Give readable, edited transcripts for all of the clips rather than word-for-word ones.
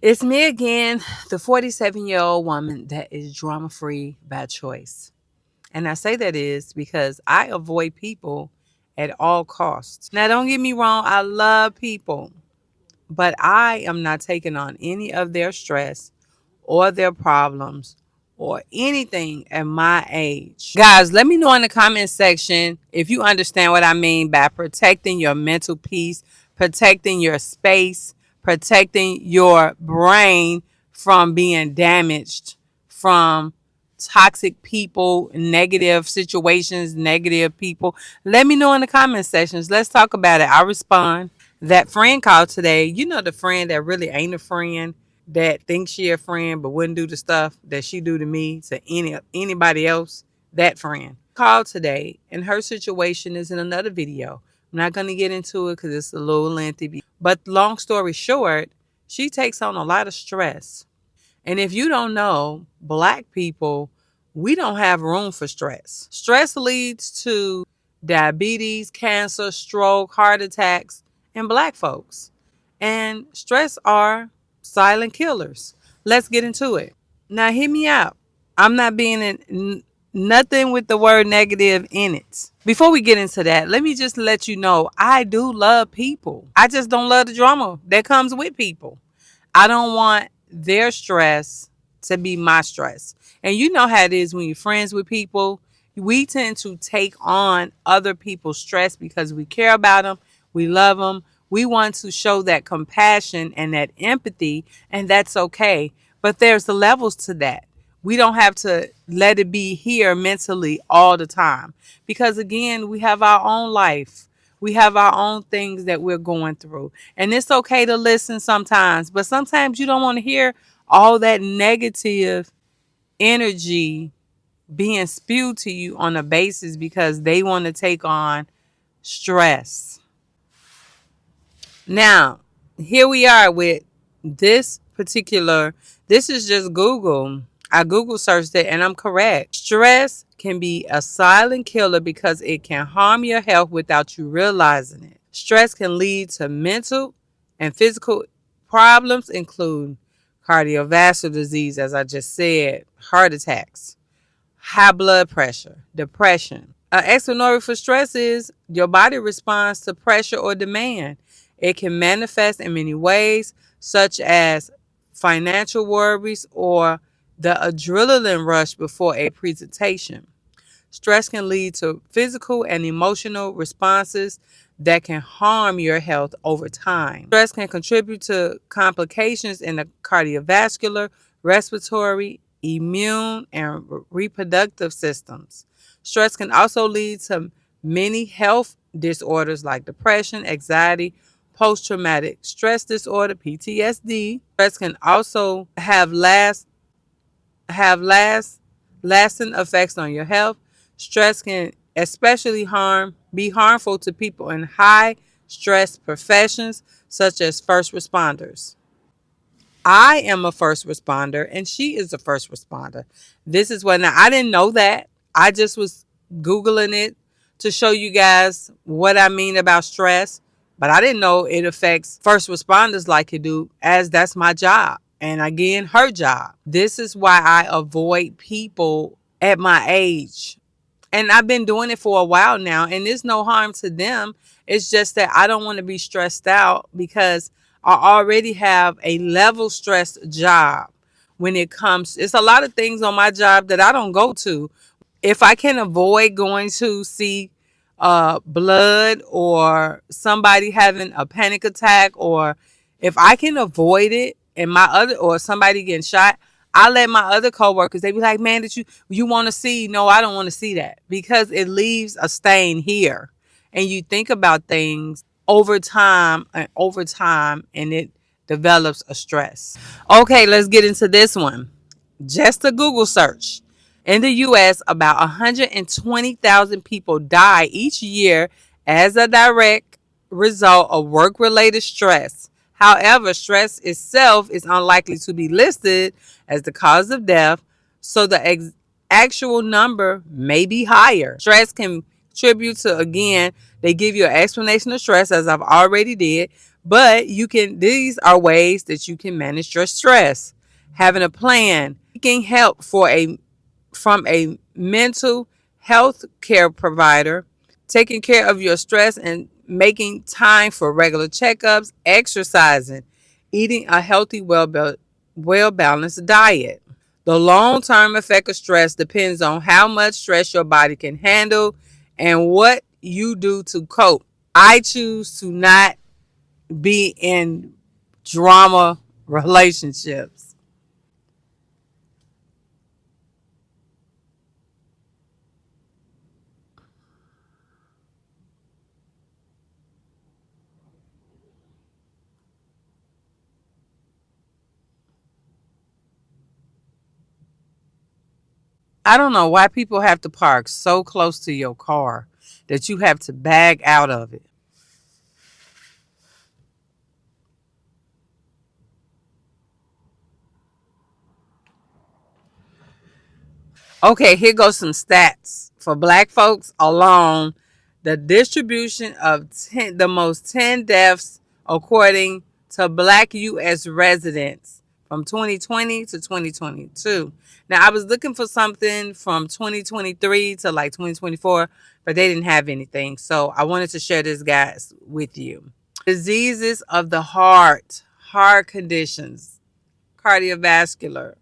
It's me again, the 47-year-old woman that is drama-free by choice. And I say that is because I avoid people at all costs. Now, don't get me wrong, I love people, but I am not taking on any of their stress or their problems or anything at my age. Guys, let me know in the comment section if you understand what I mean by protecting your mental peace, protecting your space, protecting your brain from being damaged from toxic people, negative situations, negative people. Let me know in the comment sections. Let's talk about it. I respond. That friend called today. You know, the friend that really ain't a friend, that thinks she a friend but wouldn't do the stuff that she do to me, to anybody else. That friend called today, and her situation is in another video. I'm not going to get into it because it's a little lengthy. But long story short, she takes on a lot of stress. And if you don't know, Black people, we don't have room for stress. Stress leads to diabetes, cancer, stroke, heart attacks in Black folks. And stress are silent killers. Let's get into it. Now, hear me out. I'm not being nothing with the word negative in it. Before we get into that, let me just let you know I do love people. I just don't love the drama that comes with people. I don't want their stress to be my stress. And you know how it is when you're friends with people. We tend to take on other people's stress because we care about them. We love them. We want to show that compassion and that empathy, and that's okay. But there's the levels to that. We don't have to let it be here mentally all the time because, again, we have our own life. We have our own things that we're going through. And it's okay to listen sometimes, but sometimes you don't want to hear all that negative energy being spewed to you on a basis because they want to take on stress. Now, here we are with this is just Google. I Google searched it and I'm correct. Stress can be a silent killer because it can harm your health without you realizing it. Stress can lead to mental and physical problems, including cardiovascular disease, as I just said, heart attacks, high blood pressure, depression. An explanatory for stress is your body responds to pressure or demand. It can manifest in many ways, such as financial worries or the adrenaline rush before a presentation. Stress can lead to physical and emotional responses that can harm your health over time. Stress can contribute to complications in the cardiovascular, respiratory, immune, and reproductive systems. Stress can also lead to many health disorders like depression, anxiety, post-traumatic stress disorder, PTSD. Stress can also lasting effects on your health. Stress can especially be harmful to people in high stress professions such as first responders. I am a first responder and she is a first responder. This is what, now I didn't know that. I just was Googling it to show you guys what I mean about stress, but I didn't know it affects first responders like it do, as that's my job. And again, her job. This is why I avoid people at my age. And I've been doing it for a while now, and there's no harm to them. It's just that I don't want to be stressed out because I already have a level stressed job when it comes. It's a lot of things on my job that I don't go to. If I can avoid going to see blood or somebody having a panic attack, or if I can avoid it and or somebody getting shot, I let my other coworkers, they be like, man, did you want to see? No, I don't want to see that because it leaves a stain here. And you think about things over time, and it develops a stress. Okay, let's get into this one. Just a Google search. In the U.S., about 120,000 people die each year as a direct result of work-related stress. However, stress itself is unlikely to be listed as the cause of death, so the actual number may be higher. Stress can contribute to, again, they give you an explanation of stress, as I've already did, But these are ways that you can manage your stress. Having a plan, seeking help from a mental health care provider, taking care of your stress and making time for regular checkups, exercising, eating a healthy, well balanced diet. The long term effect of stress depends on how much stress your body can handle and what you do to cope. I choose to not be in drama relationships. I don't know why people have to park so close to your car that you have to bag out of it. Okay, here goes some stats for black folks alone. The distribution of the most 10 deaths according to black U.S. residents from 2020 to 2022. Now, I was looking for something from 2023 to like 2024, but they didn't have anything. So I wanted to share this, guys, with you. Diseases of the heart conditions, cardiovascular,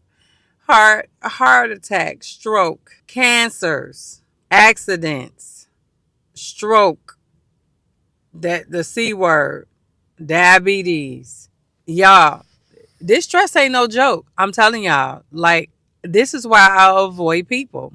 heart attack, stroke, cancers, accidents, stroke, that the C word, diabetes. Y'all, this stress ain't no joke. I'm telling y'all. Like, this is why I avoid people.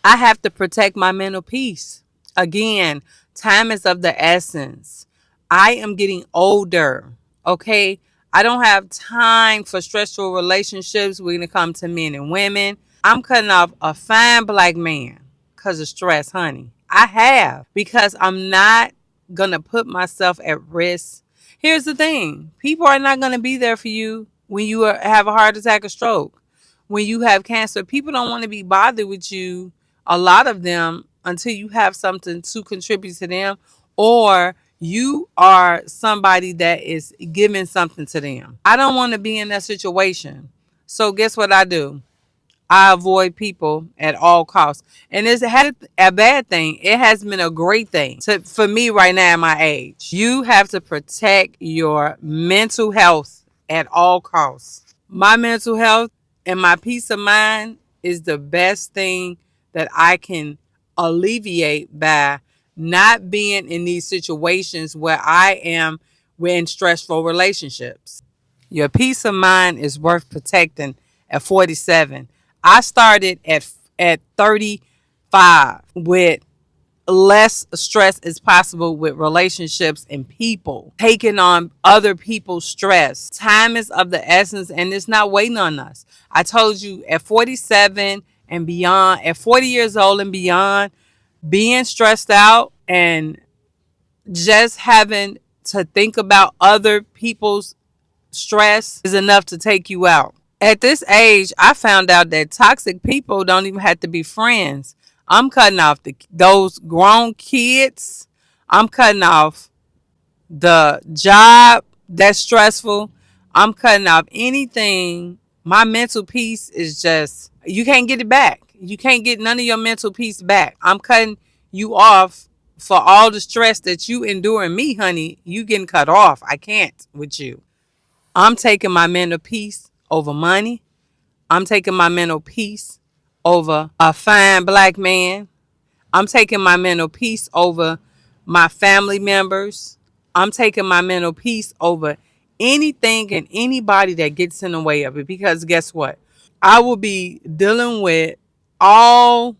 I have to protect my mental peace. Again, time is of the essence. I am getting older. Okay. I don't have time for stressful relationships when it comes to men and women. I'm cutting off a fine black man because of stress, honey. I have, because I'm not going to put myself at risk. Here's the thing: people are not going to be there for you when you have a heart attack or stroke, when you have cancer. People don't want to be bothered with you, a lot of them, until you have something to contribute to them, or you are somebody that is giving something to them. I don't want to be in that situation. So guess what I do? I avoid people at all costs. And it's had a bad thing. It has been a great thing for me right now at my age. You have to protect your mental health at all costs. My mental health and my peace of mind is the best thing that I can alleviate by not being in these situations where I am in stressful relationships. Your peace of mind is worth protecting at 47. I started at 35 with less stress as possible with relationships and people, taking on other people's stress. Time is of the essence and it's not waiting on us. I told you, at 47 and beyond, at 40 years old and beyond, being stressed out and just having to think about other people's stress is enough to take you out. At this age, I found out that toxic people don't even have to be friends. I'm cutting off those grown kids. I'm cutting off the job that's stressful. I'm cutting off anything. My mental peace is just, you can't get it back. You can't get none of your mental peace back. I'm cutting you off for all the stress that you enduring me, honey. You getting cut off. I can't with you. I'm taking my mental peace over money. I'm taking my mental peace over a fine black man. I'm taking my mental peace over my family members. I'm taking my mental peace over anything and anybody that gets in the way of it. Because guess what? I will be dealing with all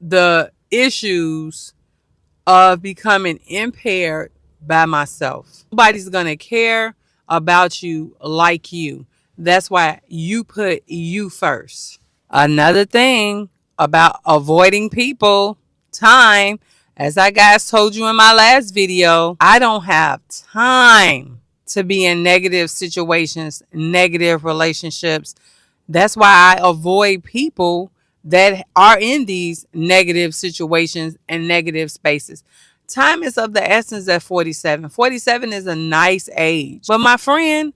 the issues of becoming impaired by myself. Nobody's going to care about you like you. That's why you put you first. Another thing about avoiding people, time. As I guys told you in my last video, I don't have time to be in negative situations, negative relationships. That's why I avoid people that are in these negative situations and negative spaces. Time is of the essence at 47. 47 is a nice age. But my friend,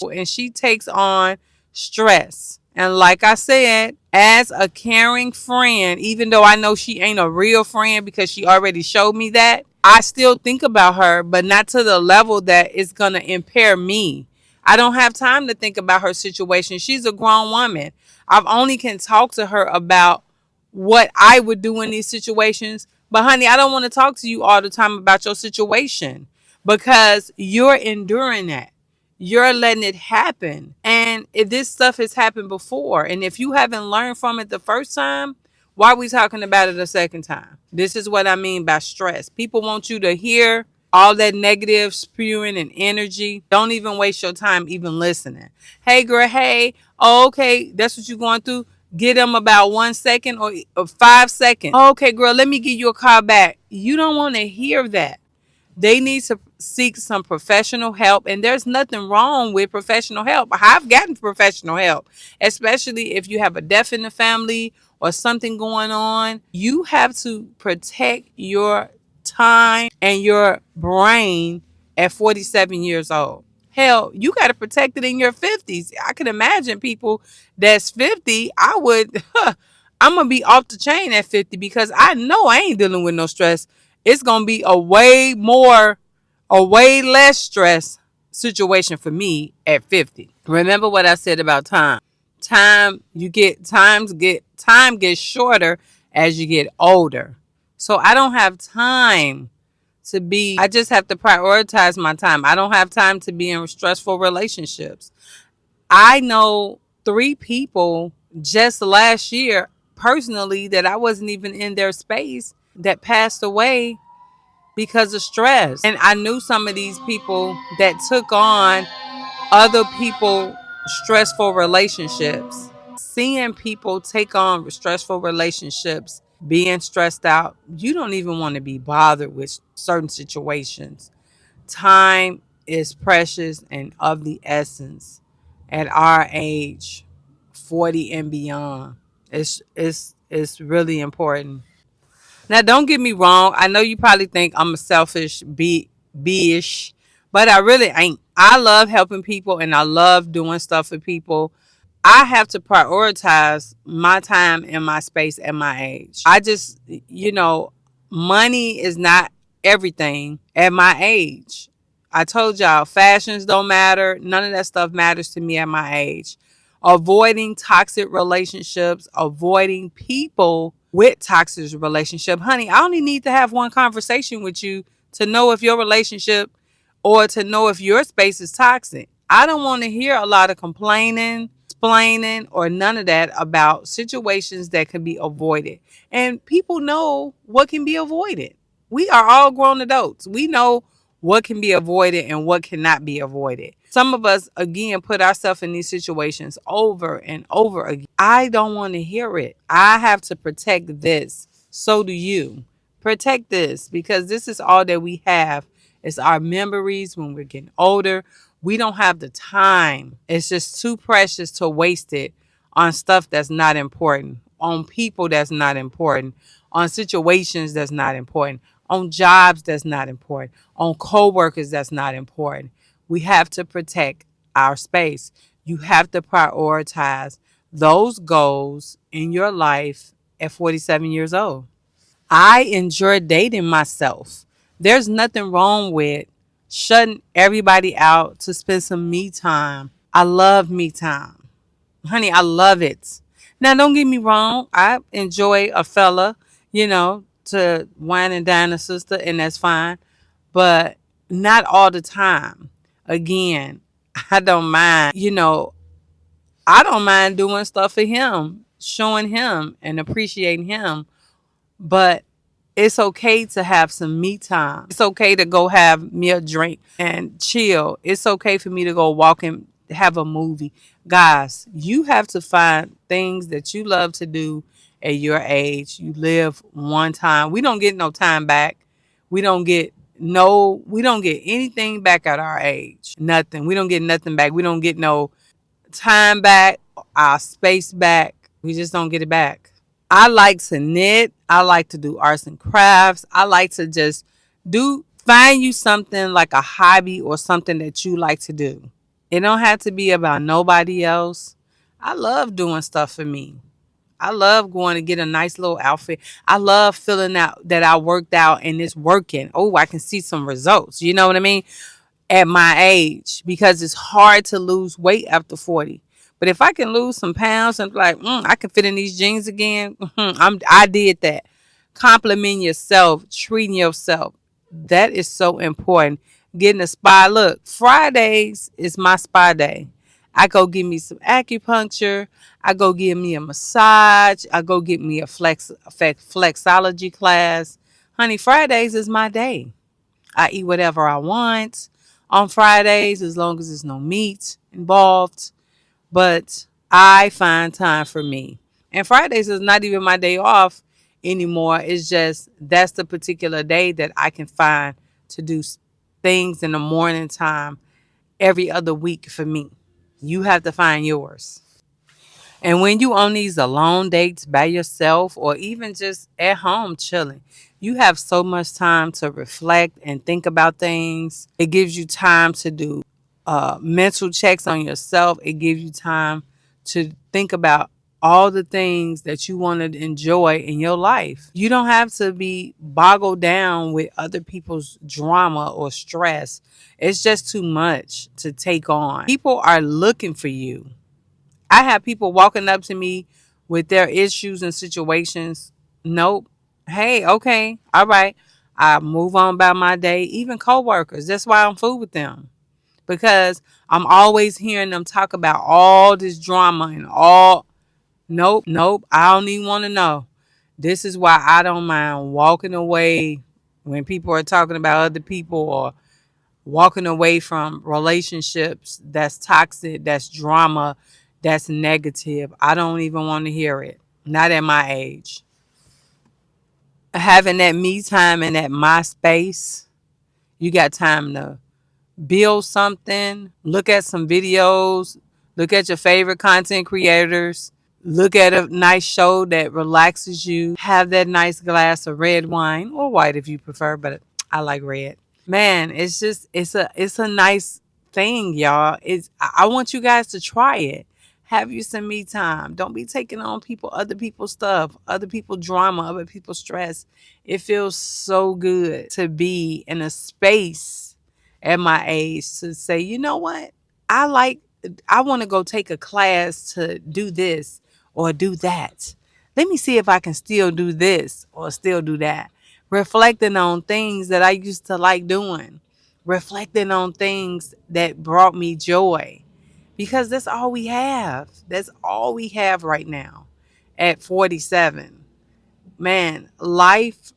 and she takes on stress. And like I said, as a caring friend, even though I know she ain't a real friend because she already showed me that, I still think about her, but not to the level that it's going to impair me. I don't have time to think about her situation. She's a grown woman. I've only can talk to her about what I would do in these situations. But honey, I don't want to talk to you all the time about your situation because you're enduring that. You're letting it happen. And if this stuff has happened before, and if you haven't learned from it the first time, why are we talking about it a second time? This is what I mean by stress. People want you to hear all that negative spewing and energy. Don't even waste your time even listening. Hey girl, hey, oh, okay, that's what you're going through. Get them about 1 second or 5 seconds. Oh, okay, girl, let me give you a call back. You don't want to hear that. They need to seek some professional help. And there's nothing wrong with professional help. I've gotten professional help, especially if you have a death in the family or something going on. You have to protect your time and your brain at 47 years old. Hell, you got to protect it in your 50s. I can imagine people that's 50. I'm going to be off the chain at 50 because I know I ain't dealing with no stress. It's going to be a way less stress situation for me at 50. Remember what I said about time. Time gets shorter as you get older. So I don't have time I just have to prioritize my time. I don't have time to be in stressful relationships. I know 3 people just last year personally that I wasn't even in their space that passed away because of stress. And I knew some of these people that took on other people stressful relationships. Seeing people take on stressful relationships, being stressed out, you don't even want to be bothered with certain situations. Time is precious and of the essence at our age, 40 and beyond. It's really important. Now, don't get me wrong. I know you probably think I'm a selfish bitch, but I really ain't. I love helping people and I love doing stuff for people. I have to prioritize my time and my space at my age. I just, money is not everything at my age. I told y'all, fashions don't matter. None of that stuff matters to me at my age. Avoiding toxic relationships, avoiding people with toxic relationship. Honey, I only need to have one conversation with you to know if your relationship or to know if your space is toxic. I don't want to hear a lot of complaining, explaining, or none of that about situations that can be avoided. And people know what can be avoided. We are all grown adults. We know what can be avoided and what cannot be avoided. Some of us, again, put ourselves in these situations over and over again. I don't want to hear it. I have to protect this. So do you. Protect this because this is all that we have. It's our memories when we're getting older. We don't have the time. It's just too precious to waste it on stuff that's not important, on people that's not important, on situations that's not important, on jobs that's not important, on coworkers that's not important. We have to protect our space. You have to prioritize those goals in your life at 47 years old. I enjoy dating myself. There's nothing wrong with shutting everybody out to spend some me time. I love me time. Honey, I love it. Now, don't get me wrong. I enjoy a fella, to wine and dine a sister, and that's fine. But not all the time. Again, I don't mind, I don't mind doing stuff for him, showing him and appreciating him. But it's okay to have some me time. It's okay to go have me a drink and chill. It's okay for me to go walk and have a movie. Guys, you have to find things that you love to do at your age. You live one time. We don't get no time back. We don't get anything back at our age. Nothing. We don't get nothing back. We don't get no time back, our space back. We just don't get it back. I like to knit. I like to do arts and crafts. I like to just Find you something like a hobby or something that you like to do. It don't have to be about nobody else. I love doing stuff for me. I love going to get a nice little outfit. I love feeling out that I worked out and it's working. Oh, I can see some results. You know what I mean? At my age, because it's hard to lose weight after 40. But if I can lose some pounds and like, I can fit in these jeans again, I did that. Compliment yourself, treating yourself. That is so important. Getting a spa. Look, Fridays is my spa day. I go give me some acupuncture. I go give me a massage. I go get me a flexology class. Honey, Fridays is my day. I eat whatever I want on Fridays as long as there's no meat involved. But I find time for me. And Fridays is not even my day off anymore. It's just that's the particular day that I can find to do things in the morning time every other week for me. You have to find yours. And when you on these alone dates by yourself or even just at home chilling, you have so much time to reflect and think about things. It gives you time to do mental checks on yourself. It gives you time to think about all the things that you want to enjoy in your life. You don't have to be boggled down with other people's drama or stress. It's just too much to take on. People are looking for you. I have people walking up to me with their issues and situations. Nope. Hey, okay. All right. I move on about my day. Even coworkers. That's why I'm food with them. Because I'm always hearing them talk about all this drama and all. Nope. I don't even want to know. This is why I don't mind walking away when people are talking about other people or walking away from relationships that's toxic, that's drama, that's negative. I don't even want to hear it. Not at my age. Having that me time and that my space, you got time to build something, look at some videos, look at your favorite content creators, look at a nice show that relaxes you, have that nice glass of red wine or white if you prefer, but I like red. Man, it's just it's a nice thing, y'all. I want you guys to try it. Have you some me time. Don't be taking on other people's stuff, other people's drama, other people's stress. It feels so good to be in a space at my age to say, you know what? I like I want to go take a class to do this or do that. Let me see if I can still do this or still do that. Reflecting on things that I used to like doing, reflecting on things that brought me joy, because that's all we have. That's all we have right now at 47. Man, life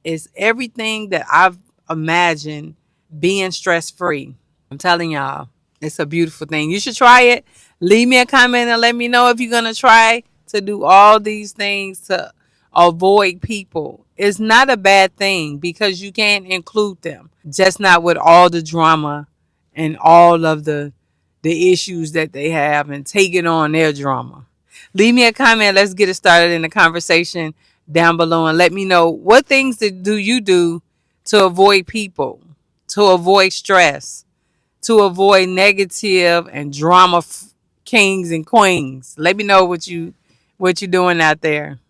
is everything that I've imagined being stress free. I'm telling y'all, it's a beautiful thing. You should try it. Leave me a comment and let me know if you're going to try to do all these things to avoid people. It's not a bad thing because you can include them, just not with all the drama and all of the issues that they have and taking on their drama. Leave me a comment. Let's get it started in the conversation down below and let me know what things do you do to avoid people, to avoid stress, to avoid negative and drama kings and queens. Let me know what you doing out there.